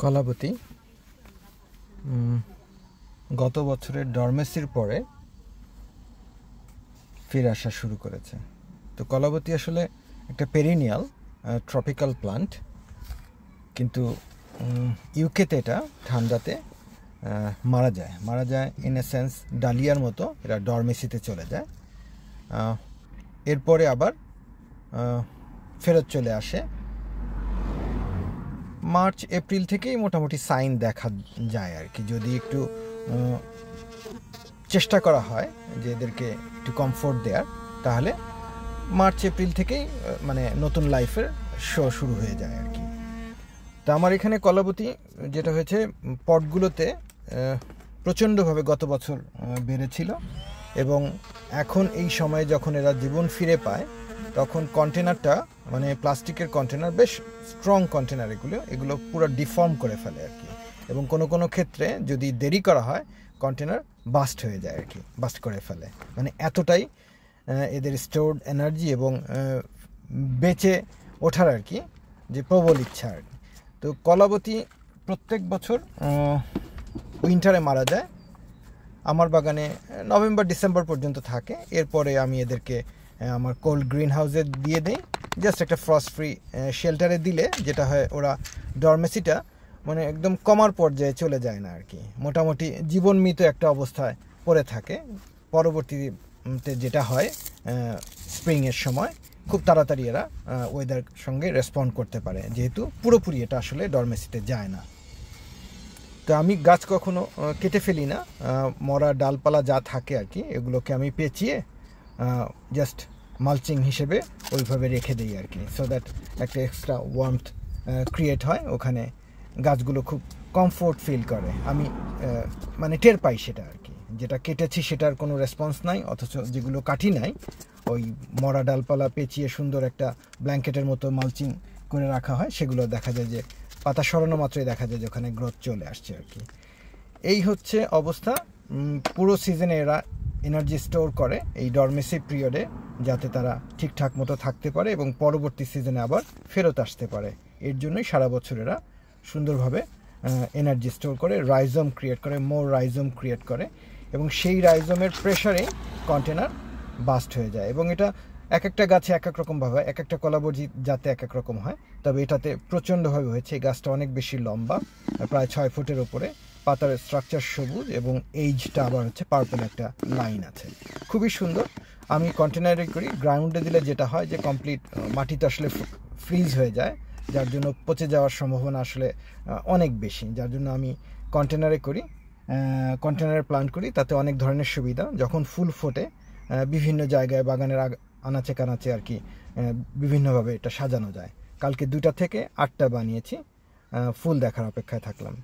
কলাবতী গত বছরের ডরমেসির পরে ফিরে আসা শুরু করেছে। তো কলাবতী আসলে একটা পেরিনিয়াল ট্রপিক্যাল প্লান্ট, কিন্তু ইউকেতে এটা ঠান্ডাতে মারা যায় ইন এ সেন্স ডালিয়ার মতো এরা ডরমেসিতে চলে যায়। এরপরে আবার ফেরত চলে আসে। মার্চ এপ্রিল থেকেই মোটামুটি সাইন দেখা যায় আর কি, যদি একটু চেষ্টা করা হয় যে এদেরকে একটু কমফোর্ট দেওয়ার, তাহলে মার্চ এপ্রিল থেকেই মানে নতুন লাইফের শো শুরু হয়ে যায় আর কি। তো আমার এখানে কলাবতী যেটা হয়েছে, পটগুলোতে প্রচণ্ডভাবে গত বছর বেড়েছিল, এবং এখন এই সময়ে যখন এরা জীবন ফিরে পায় তখন কন্টেনারটা, মানে প্লাস্টিকের কন্টেনার, বেশ স্ট্রং কন্টেনার, এগুলো পুরো ডিফর্ম করে ফেলে আর কি। এবং কোনো ক্ষেত্রে যদি দেরি করা হয় কন্টেনার বাস্ট হয়ে যায় আর কি, বাস্ট করে ফেলে। মানে এতটাই এদের স্টোরড এনার্জি এবং বেঁচে ওঠার আর কি যে প্রবল ইচ্ছা আর কি। তো কলাবতী প্রত্যেক বছর উইন্টারে মারা যায়। আমার বাগানে নভেম্বর ডিসেম্বর পর্যন্ত থাকে। এরপরে আমি এদেরকে আমার কোল্ড গ্রিন হাউসে দিয়ে দিই, জাস্ট একটা ফ্রস্ট ফ্রি শেল্টারে দিলে যেটা হয়, ওরা ডরমেসিটা মানে একদম কমার পর্যায়ে চলে যায় না আর কি, মোটামুটি জীবনমৃত একটা অবস্থায় পড়ে থাকে। পরবর্তীতে যেটা হয়, স্প্রিংয়ের সময় খুব তাড়াতাড়ি এরা ওয়েদার সঙ্গে রেসপন্ড করতে পারে, যেহেতু পুরোপুরি এটা আসলে ডরমেসিতে যায় না। তো আমি গাছ কখনো কেটে ফেলি না, মরা ডালপালা যা থাকে আর কি, এগুলোকে আমি পেঁচিয়ে জাস্ট মালচিং হিসেবে ওইভাবে রেখে দিই আর কি, সো দ্যাট একটা এক্সট্রা ওয়ার্মথ ক্রিয়েট হয় ওখানে, গাছগুলো খুব কমফোর্ট ফিল করে। আমি মানে টের পাই সেটা আর কি, যেটা কেটেছি সেটার কোনো রেসপন্স নাই, অথচ যেগুলো কাটি নাই ওই মরা ডালপালা পেঁচিয়ে সুন্দর একটা ব্ল্যাঙ্কেটের মতো মালচিং করে রাখা হয়, সেগুলো দেখা যায় যে পাতা সরানো মাত্রই দেখা যায় যে ওখানে গ্রোথ চলে আসছে আর কি। এই হচ্ছে অবস্থা। পুরো সিজনে এরা এনার্জি স্টোর করে এই ডরমেসি পিরিয়ডে, যাতে তারা ঠিকঠাক মতো থাকতে পারে এবং পরবর্তী সিজনে আবার ফেরত আসতে পারে। এর জন্যই সারা বছর এরা সুন্দরভাবে এনার্জি স্টোর করে, রাইজম ক্রিয়েট করে, মোর রাইজম ক্রিয়েট করে, এবং সেই রাইজমের প্রেশারে কন্টেনার বাস্ট হয়ে যায়। এবং এটা এক একটা গাছে এক এক রকমভাবে, এক একটা কলাবতী যাতে এক এক রকম হয়, তবে এটাতে প্রচণ্ডভাবে হয়েছে। এই গাছটা অনেক বেশি লম্বা, প্রায় 6 ফুটের ওপরে, পাতার স্ট্রাকচার সবুজ এবং এইজটা আবার হচ্ছে পার্পল একটা লাইন আছে, খুবই সুন্দর। আমি কন্টেনারে করি, গ্রাউন্ডে দিলে যেটা হয় যে কমপ্লিট মাটিতে আসলে ফ্রিজ হয়ে যায়, যার জন্য পচে যাওয়ার সম্ভাবনা আসলে অনেক বেশি, যার জন্য আমি কন্টেনারে করি, কন্টেনারে প্লান্ট করি। তাতে অনেক ধরনের সুবিধা, যখন ফুল ফোটে বিভিন্ন জায়গায় বাগানের আনাচে কানাচে আর কি বিভিন্নভাবে এটা সাজানো যায়। কালকে 2টা থেকে 8টা বানিয়েছি, ফুল দেখার অপেক্ষায় থাকলাম।